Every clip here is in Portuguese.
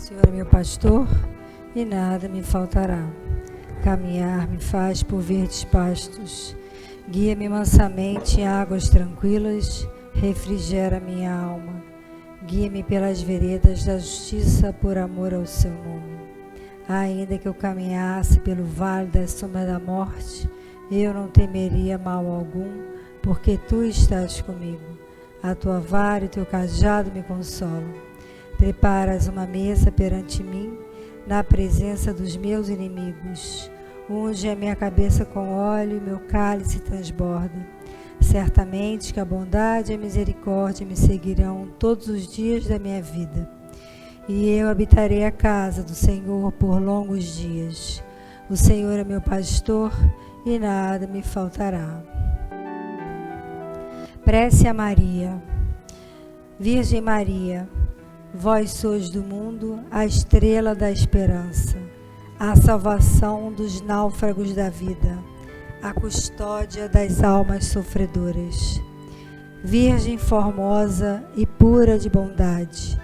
Senhor é meu pastor e nada me faltará. Caminhar me faz por verdes pastos. Guia-me mansamente em águas tranquilas, refrigera minha alma. Guia-me pelas veredas da justiça por amor ao seu nome. Ainda que eu caminhasse pelo vale da sombra da morte, eu não temeria mal algum, porque tu estás comigo. A tua vara e o teu cajado me consolam. Preparas uma mesa perante mim, na presença dos meus inimigos. Unge a minha cabeça com óleo e meu cálice transborda. Certamente que a bondade e a misericórdia me seguirão todos os dias da minha vida. E eu habitarei a casa do Senhor por longos dias. O Senhor é meu pastor e nada me faltará. Prece a Maria. Virgem Maria, vós sois do mundo a estrela da esperança, a salvação dos náufragos da vida, a custódia das almas sofredoras. Virgem formosa e pura de bondade,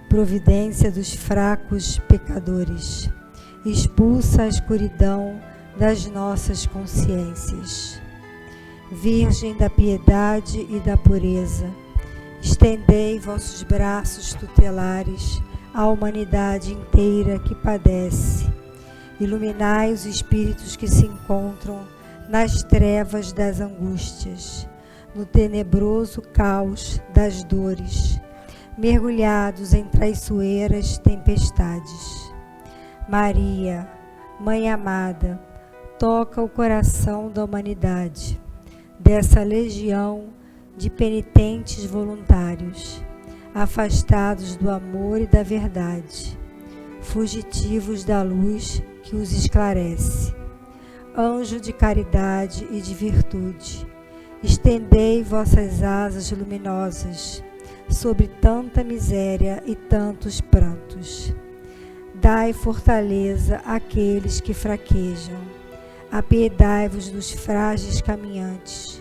providência dos fracos pecadores, expulsa a escuridão das nossas consciências. Virgem da piedade e da pureza, estendei vossos braços tutelares à humanidade inteira que padece. Iluminai os espíritos que se encontram nas trevas das angústias, no tenebroso caos das dores, mergulhados em traiçoeiras tempestades. Maria, Mãe amada, toca o coração da humanidade, dessa legião de penitentes voluntários, afastados do amor e da verdade, fugitivos da luz que os esclarece. Anjo de caridade e de virtude, estendei vossas asas luminosas sobre tanta miséria e tantos prantos. Dai fortaleza àqueles que fraquejam, apiedai-vos dos frágeis caminhantes.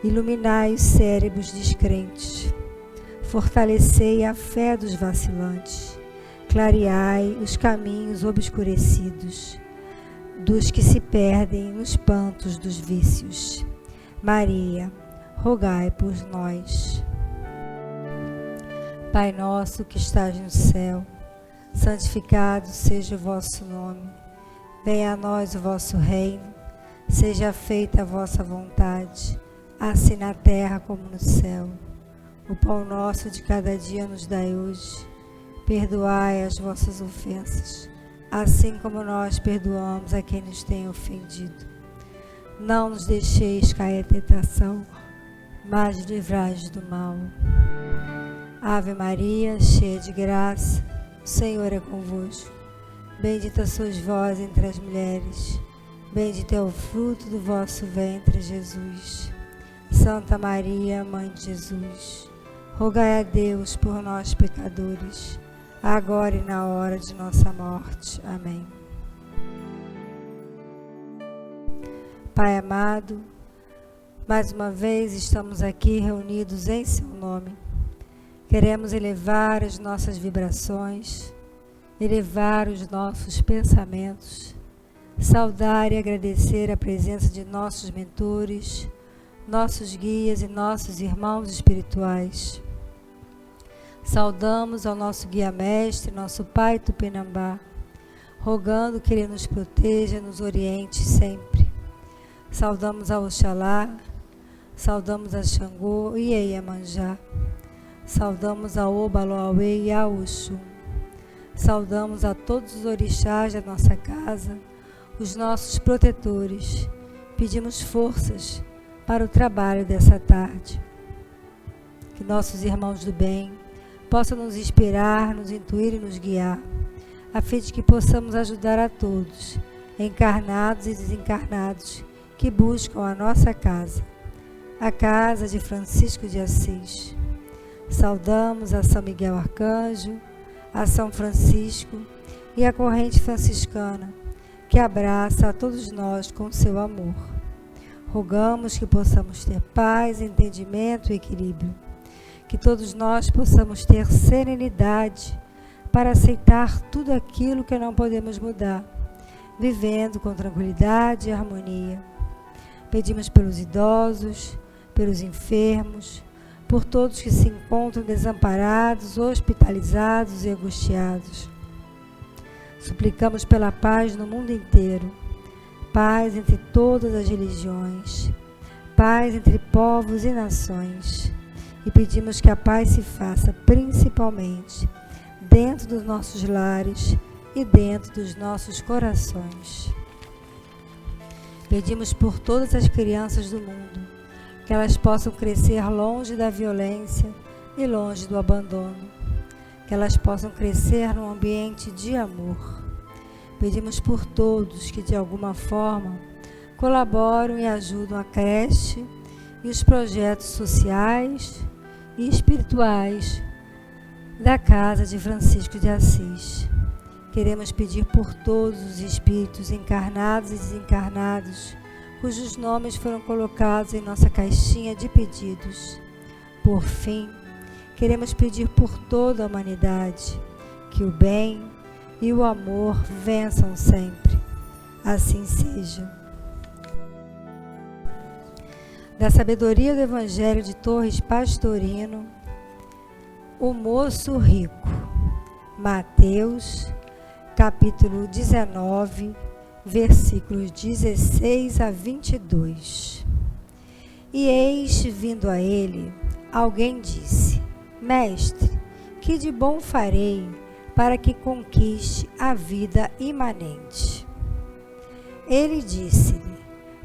Iluminai os cérebros descrentes, fortalecei a fé dos vacilantes, clareai os caminhos obscurecidos dos que se perdem nos pantos dos vícios. Maria, rogai por nós. Pai nosso que estás no céu, santificado seja o vosso nome. Venha a nós o vosso reino, seja feita a vossa vontade, assim na terra como no céu. O pão nosso de cada dia nos dai hoje. Perdoai as vossas ofensas, assim como nós perdoamos a quem nos tem ofendido. Não nos deixeis cair em tentação, mas livrai-nos do mal. Ave Maria, cheia de graça, o Senhor é convosco. Bendita sois vós entre as mulheres, bendito é o fruto do vosso ventre, Jesus. Santa Maria, Mãe de Jesus, rogai a Deus por nós pecadores, agora e na hora de nossa morte. Amém. Pai amado, mais uma vez estamos aqui reunidos em seu nome. Queremos elevar as nossas vibrações, elevar os nossos pensamentos, saudar e agradecer a presença de nossos mentores, nossos guias e nossos irmãos espirituais. Saudamos ao nosso guia-mestre, nosso Pai Tupinambá, rogando que Ele nos proteja, nos oriente sempre. Saudamos a Oxalá, saudamos a Xangô e a Iemanjá, saudamos a Obaloauê e a Oxum, saudamos a todos os orixás da nossa casa, os nossos protetores. Pedimos forças para o trabalho dessa tarde. Que nossos irmãos do bem possam nos inspirar, nos intuir e nos guiar, a fim de que possamos ajudar a todos, encarnados e desencarnados, que buscam a nossa casa, a casa de Francisco de Assis. Saudamos a São Miguel Arcanjo, a São Francisco e a corrente franciscana, que abraça a todos nós com seu amor. Rogamos que possamos ter paz, entendimento e equilíbrio, que todos nós possamos ter serenidade para aceitar tudo aquilo que não podemos mudar, vivendo com tranquilidade e harmonia. Pedimos pelos idosos, pelos enfermos, por todos que se encontram desamparados, hospitalizados e angustiados. Suplicamos pela paz no mundo inteiro, paz entre todas as religiões, paz entre povos e nações. E pedimos que a paz se faça principalmente dentro dos nossos lares e dentro dos nossos corações. Pedimos por todas as crianças do mundo, que elas possam crescer longe da violência e longe do abandono, que elas possam crescer num ambiente de amor. Pedimos por todos que de alguma forma colaboram e ajudam a creche e os projetos sociais e espirituais da Casa de Francisco de Assis. Queremos pedir por todos os espíritos encarnados e desencarnados, cujos nomes foram colocados em nossa caixinha de pedidos. Por fim, queremos pedir por toda a humanidade, que o bem e o amor vençam sempre. Assim seja. Da sabedoria do Evangelho de Torres Pastorino, o moço rico. Mateus, capítulo 19, versículos 16 a 22. E eis, vindo a ele, alguém disse: Mestre, que de bom farei para que conquiste a vida imanente? Ele disse-lhe: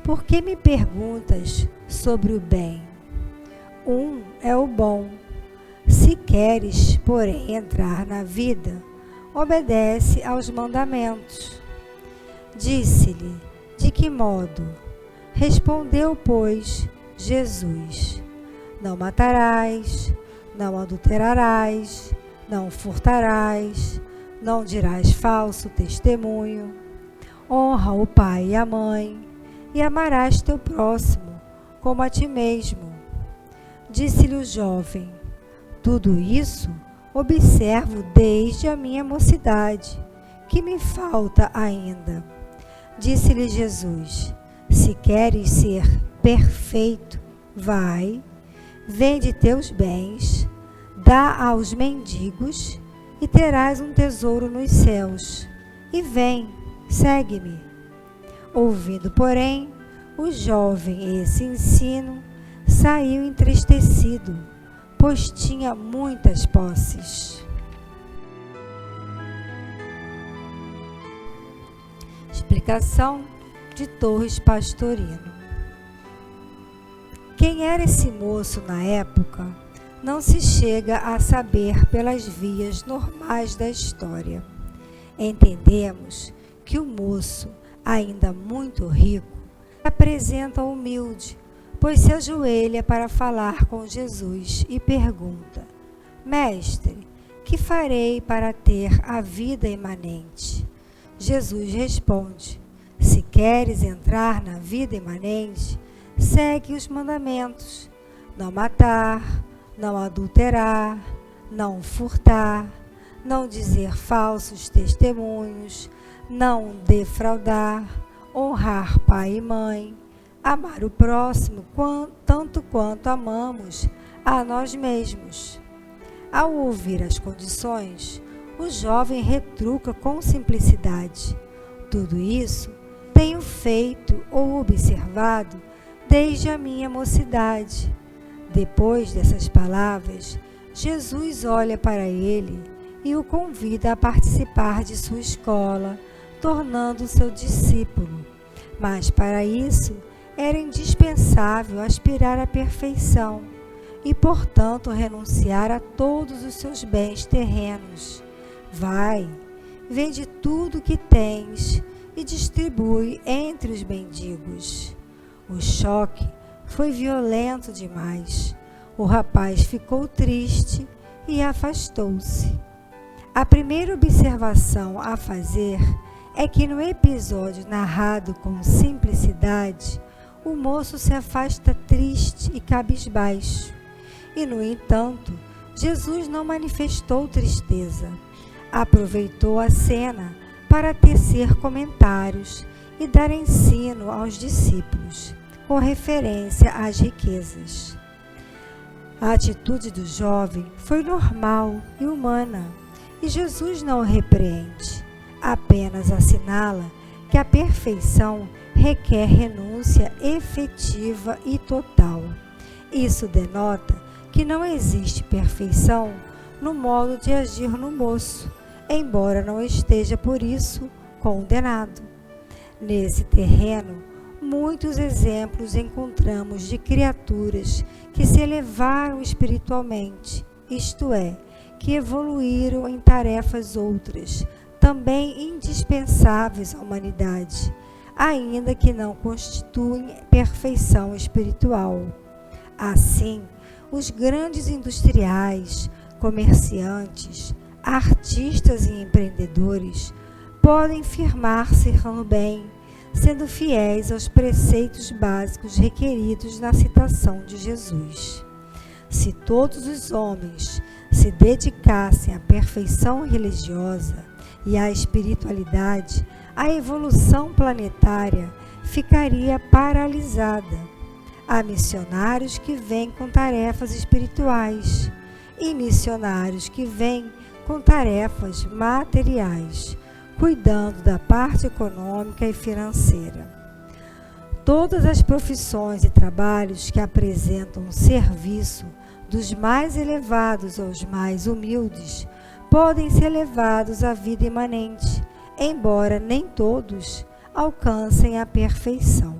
Por que me perguntas sobre o bem? Um é o bom. Se queres, porém, entrar na vida, obedece aos mandamentos. Disse-lhe: De que modo? Respondeu, pois, Jesus: Não matarás, não adulterarás, não furtarás, não dirás falso testemunho, honra o pai e a mãe, e amarás teu próximo como a ti mesmo. Disse-lhe o jovem: Tudo isso observo desde a minha mocidade. Que me falta ainda? Disse-lhe Jesus: Se queres ser perfeito, vai, vende teus bens, dá aos mendigos e terás um tesouro nos céus. E vem, segue-me. Ouvindo, porém, o jovem esse ensino, saiu entristecido, pois tinha muitas posses. Explicação de Torres Pastorino. Quem era esse moço na época não se chega a saber pelas vias normais da história. Entendemos que o moço, ainda muito rico, apresenta humilde, pois se ajoelha para falar com Jesus e pergunta: Mestre, que farei para ter a vida imanente? Jesus responde: Se queres entrar na vida imanente, segue os mandamentos: não matar, não adulterar, não furtar, não dizer falsos testemunhos, não defraudar, honrar pai e mãe, amar o próximo tanto quanto amamos a nós mesmos. Ao ouvir as condições, o jovem retruca com simplicidade: Tudo isso tenho feito ou observado desde a minha mocidade. Depois dessas palavras, Jesus olha para ele e o convida a participar de sua escola, tornando-o seu discípulo. Mas para isso era indispensável aspirar à perfeição e, portanto, renunciar a todos os seus bens terrenos. Vai, vende tudo o que tens e distribui entre os mendigos. O choque foi violento demais. O rapaz ficou triste e afastou-se. A primeira observação a fazer é que no episódio narrado com simplicidade, o moço se afasta triste e cabisbaixo. E, no entanto, Jesus não manifestou tristeza. aproveitou a cena para tecer comentários e dar ensino aos discípulos, com referência às riquezas. A atitude do jovem foi normal e humana, e Jesus não o repreende, apenas assinala que a perfeição requer renúncia efetiva e total. Isso denota que não existe perfeição no modo de agir no moço, embora não esteja por isso condenado. Nesse terreno, muitos exemplos encontramos de criaturas que se elevaram espiritualmente, isto é, que evoluíram em tarefas outras, também indispensáveis à humanidade, ainda que não constituem perfeição espiritual. Assim, os grandes industriais, comerciantes, artistas e empreendedores podem firmar-se no bem, sendo fiéis aos preceitos básicos requeridos na citação de Jesus. Se todos os homens se dedicassem à perfeição religiosa e à espiritualidade, a evolução planetária ficaria paralisada. Há missionários que vêm com tarefas espirituais e missionários que vêm com tarefas materiais, cuidando da parte econômica e financeira. Todas as profissões e trabalhos que apresentam um serviço dos mais elevados aos mais humildes podem ser levados à vida imanente, embora nem todos alcancem a perfeição.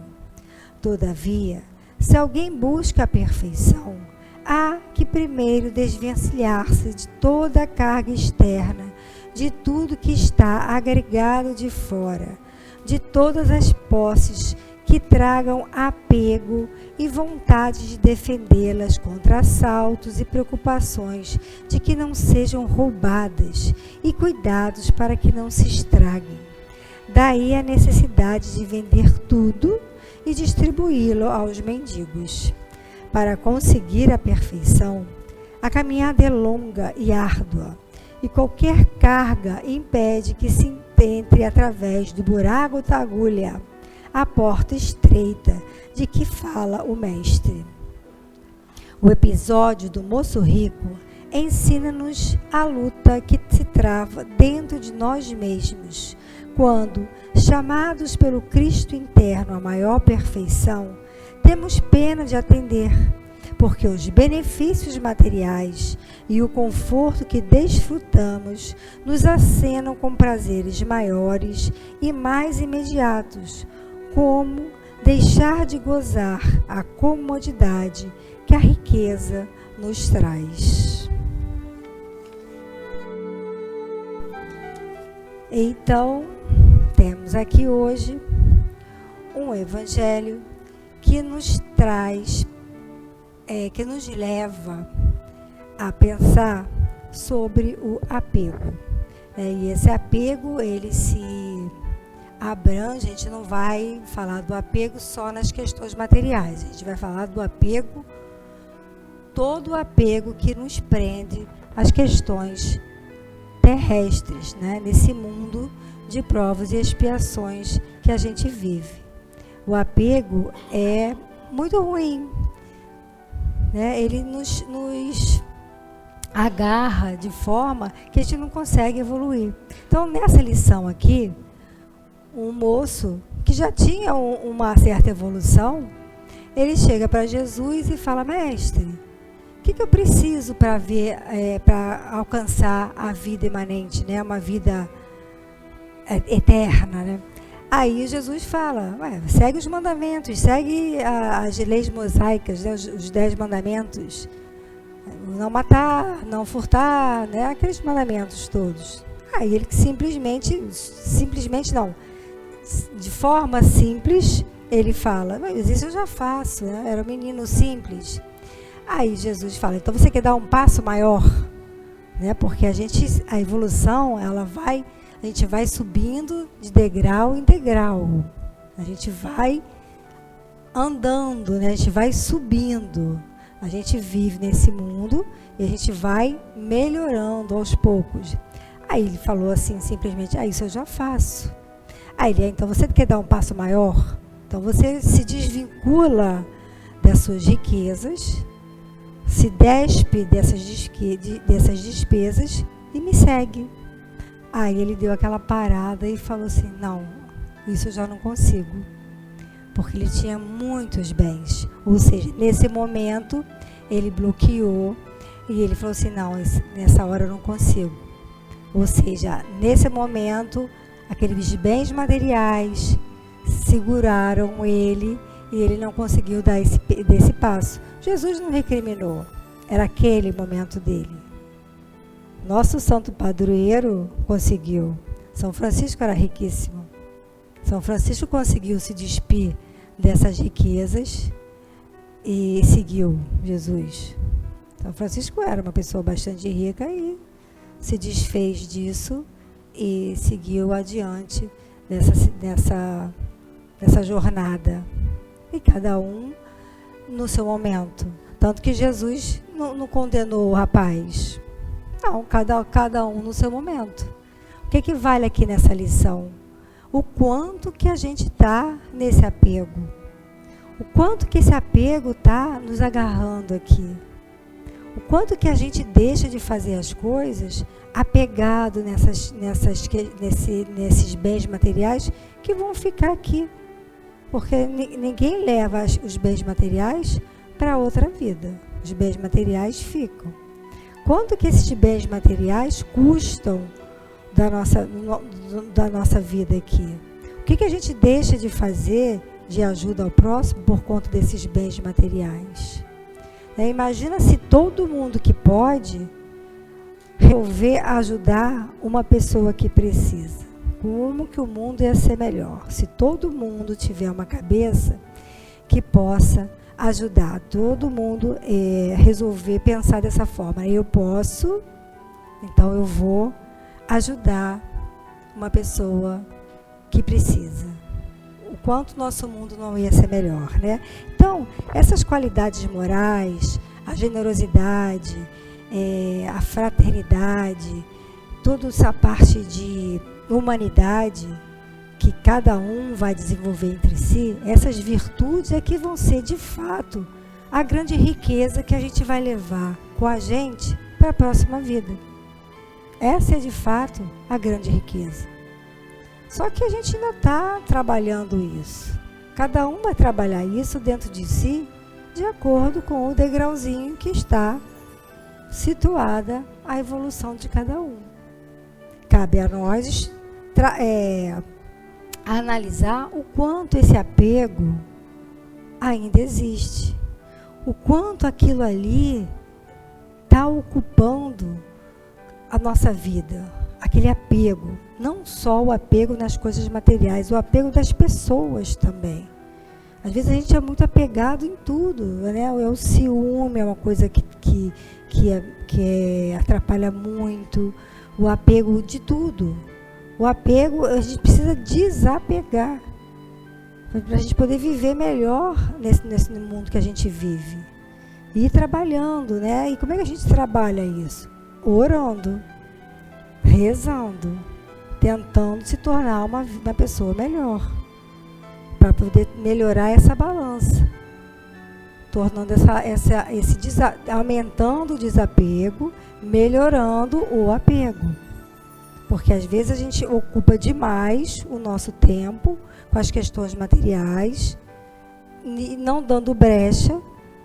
Todavia, se alguém busca a perfeição, há que primeiro desvencilhar-se de toda a carga externa, de tudo que está agregado de fora, de todas as posses que tragam apego e vontade de defendê-las contra assaltos e preocupações de que não sejam roubadas e cuidados para que não se estraguem. Daí a necessidade de vender tudo e distribuí-lo aos mendigos. Para conseguir a perfeição, a caminhada é longa e árdua, e qualquer carga impede que se entre através do buraco da agulha a porta estreita de que fala o mestre. O episódio do moço rico ensina-nos a luta que se trava dentro de nós mesmos, quando, chamados pelo Cristo interno à maior perfeição, temos pena de atender, porque os benefícios materiais e o conforto que desfrutamos nos acenam com prazeres maiores e mais imediatos, como deixar de gozar a comodidade que a riqueza nos traz. Então, temos aqui hoje um evangelho que nos traz, que nos leva a pensar sobre o apego. E esse apego, ele se abrange, a gente não vai falar do apego só nas questões materiais, a gente vai falar do apego, todo o apego que nos prende às questões terrestres, nesse mundo de provas e expiações que a gente vive. O apego é muito ruim, ele nos agarra de forma que a gente não consegue evoluir. Então, nessa lição aqui, um moço que já tinha uma certa evolução, ele chega para Jesus e fala: mestre, o que eu preciso para alcançar a vida imanente, uma vida eterna, Aí Jesus fala: segue os mandamentos, segue as leis mosaicas, os 10 mandamentos, não matar, não furtar, aqueles mandamentos todos. Aí ele simplesmente não, de forma simples, ele fala: mas isso eu já faço, era um menino simples. Aí Jesus fala: então você quer dar um passo maior, porque a evolução, a gente vai subindo de degrau em degrau, a gente vai andando, a gente vai subindo, a gente vive nesse mundo e a gente vai melhorando aos poucos. Aí ele falou assim, simplesmente, isso eu já faço. Aí ele, então você quer dar um passo maior? Então você se desvincula das suas riquezas, se despe dessas despesas e me segue. Aí ele deu aquela parada e falou assim, não, isso eu já não consigo. Porque ele tinha muitos bens. Ou seja, nesse momento, ele bloqueou e ele falou assim, não, nessa hora eu não consigo. Ou seja, nesse momento, aqueles bens materiais seguraram ele e ele não conseguiu dar desse passo. Jesus não recriminou, era aquele momento dele. Nosso santo padroeiro conseguiu. São Francisco era riquíssimo. São Francisco conseguiu se despir dessas riquezas e seguiu Jesus. São Francisco era uma pessoa bastante rica e se desfez disso e seguiu adiante nessa jornada. E cada um no seu momento. Tanto que Jesus não condenou o rapaz. Não, cada um no seu momento. O que vale aqui nessa lição? O quanto que a gente está nesse apego. O quanto que esse apego está nos agarrando aqui. O quanto que a gente deixa de fazer as coisas apegado nesses bens materiais que vão ficar aqui. Porque ninguém leva os bens materiais para outra vida. Os bens materiais ficam. Quanto que esses bens materiais custam da nossa vida aqui? O que a gente deixa de fazer de ajuda ao próximo por conta desses bens materiais? Imagina se todo mundo que pode resolver ajudar uma pessoa que precisa. Como que o mundo ia ser melhor? Se todo mundo tiver uma cabeça que possa ajudar todo mundo resolver pensar dessa forma. Eu posso, então eu vou ajudar uma pessoa que precisa. O quanto nosso mundo não ia ser melhor, né? Então, essas qualidades morais, a generosidade, a fraternidade, toda essa parte de humanidade que cada um vai desenvolver entre si, essas virtudes é que vão ser, de fato, a grande riqueza que a gente vai levar com a gente para a próxima vida. Essa é, de fato, a grande riqueza. Só que a gente ainda está trabalhando isso. Cada um vai trabalhar isso dentro de si, de acordo com o degrauzinho que está situada a evolução de cada um. Cabe a nós analisar o quanto esse apego ainda existe. O quanto aquilo ali está ocupando a nossa vida. Aquele apego. Não só o apego nas coisas materiais, o apego das pessoas também. Às vezes a gente é muito apegado em tudo, né? O ciúme é uma coisa que atrapalha muito. O apego de tudo. O apego, a gente precisa desapegar para a gente poder viver melhor nesse mundo que a gente vive. E ir trabalhando, né? E como é que a gente trabalha isso? Orando, rezando, tentando se tornar uma pessoa melhor, para poder melhorar essa balança, tornando aumentando o desapego, melhorando o apego. Porque às vezes a gente ocupa demais o nosso tempo com as questões materiais e não dando brecha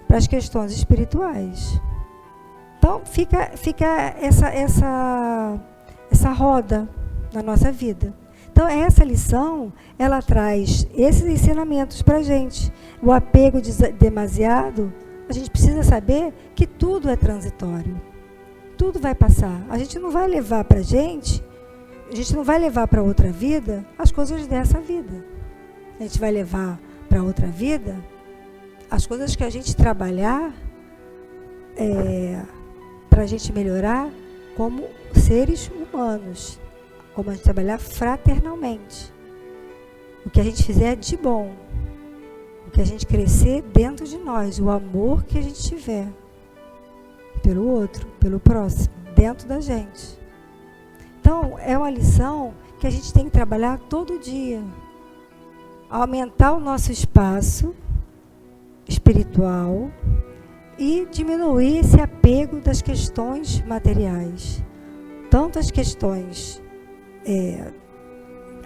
para as questões espirituais. Então fica essa roda na nossa vida. Então essa lição, ela traz esses ensinamentos para a gente. O apego demasiado, a gente precisa saber que tudo é transitório. Tudo vai passar. A gente não vai levar para a gente não vai levar para outra vida as coisas dessa vida. A gente vai levar para outra vida as coisas que a gente trabalhar para a gente melhorar como seres humanos, como a gente trabalhar fraternalmente. O que a gente fizer de bom, o que a gente crescer dentro de nós, o amor que a gente tiver pelo outro, pelo próximo, dentro da gente. Então, é uma lição que a gente tem que trabalhar todo dia. Aumentar o nosso espaço espiritual e diminuir esse apego das questões materiais. Tanto as questões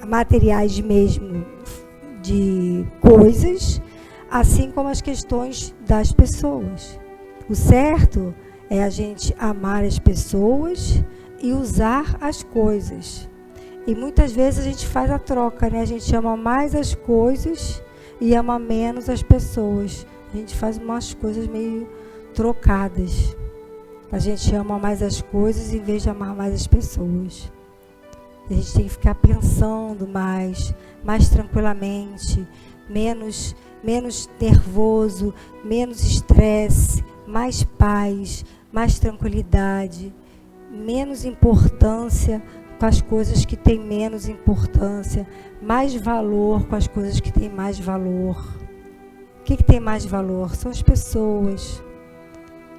materiais mesmo, de coisas, assim como as questões das pessoas. O certo é a gente amar as pessoas e usar as coisas. E muitas vezes a gente faz a troca, né? A gente ama mais as coisas e ama menos as pessoas. A gente faz umas coisas meio trocadas. A gente ama mais as coisas em vez de amar mais as pessoas. A gente tem que ficar pensando mais tranquilamente, menos nervoso, menos estresse, mais paz, mais tranquilidade, menos importância com as coisas que têm menos importância, mais valor com as coisas que têm mais valor. O que tem mais valor? São as pessoas.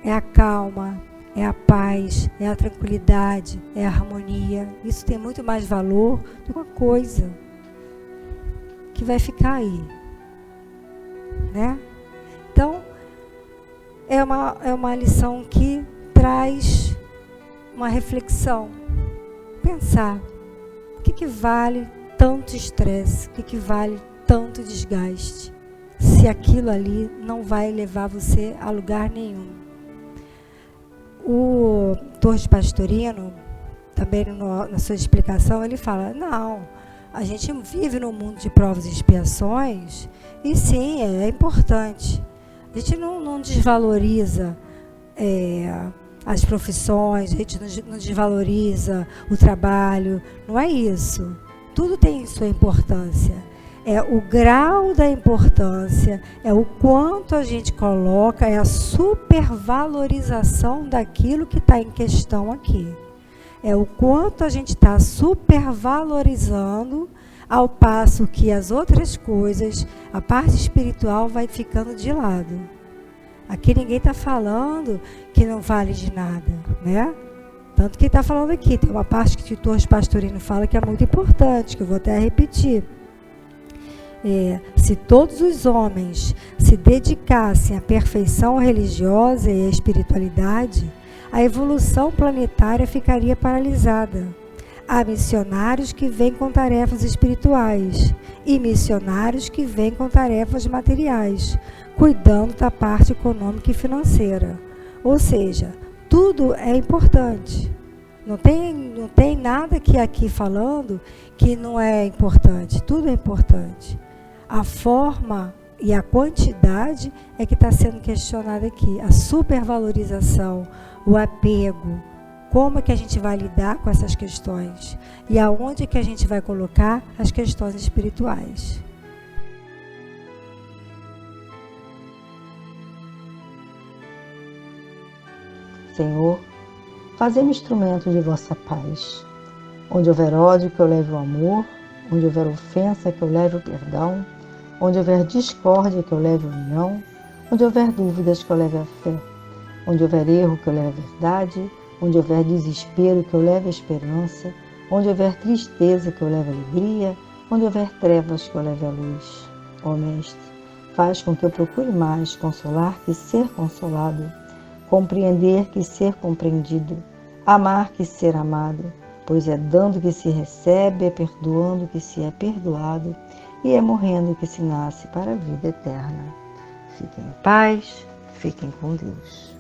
É a calma, é a paz, é a tranquilidade, é a harmonia. Isso tem muito mais valor do que uma coisa que vai ficar aí, né? Então, é uma lição que traz uma reflexão. Pensar, o que vale tanto estresse? O que vale tanto desgaste? Se aquilo ali não vai levar você a lugar nenhum. O Torres Pastorino, também na sua explicação, ele fala, não, a gente vive num mundo de provas e expiações, e sim, é importante. A gente não desvaloriza as profissões, a gente não desvaloriza o trabalho, não é isso. Tudo tem sua importância. É o grau da importância, é o quanto a gente coloca, é a supervalorização daquilo que está em questão aqui. É o quanto a gente está supervalorizando, ao passo que as outras coisas, a parte espiritual vai ficando de lado. Aqui ninguém está falando que não vale de nada, né? Tanto que está falando aqui, tem uma parte que o Torres Pastorino fala que é muito importante, que eu vou até repetir. Se todos os homens se dedicassem à perfeição religiosa e à espiritualidade, a evolução planetária ficaria paralisada. Há missionários que vêm com tarefas espirituais e missionários que vêm com tarefas materiais, cuidando da parte econômica e financeira. Ou seja, tudo é importante. Não tem nada que aqui falando que não é importante. Tudo é importante. A forma e a quantidade é que está sendo questionada aqui. A supervalorização, o apego, como é que a gente vai lidar com essas questões e aonde é que a gente vai colocar as questões espirituais. Senhor, fazei-me instrumento de vossa paz. Onde houver ódio, que eu leve o amor. Onde houver ofensa, que eu leve o perdão. Onde houver discórdia, que eu leve a união. Onde houver dúvidas, que eu leve a fé. Onde houver erro, que eu leve a verdade. Onde houver desespero, que eu leve a esperança. Onde houver tristeza, que eu leve a alegria. Onde houver trevas, que eu leve a luz. Ó Mestre, faz com que eu procure mais consolar que ser consolado, compreender que ser compreendido, amar que ser amado, pois é dando que se recebe, é perdoando que se é perdoado, e é morrendo que se nasce para a vida eterna. Fiquem em paz, fiquem com Deus.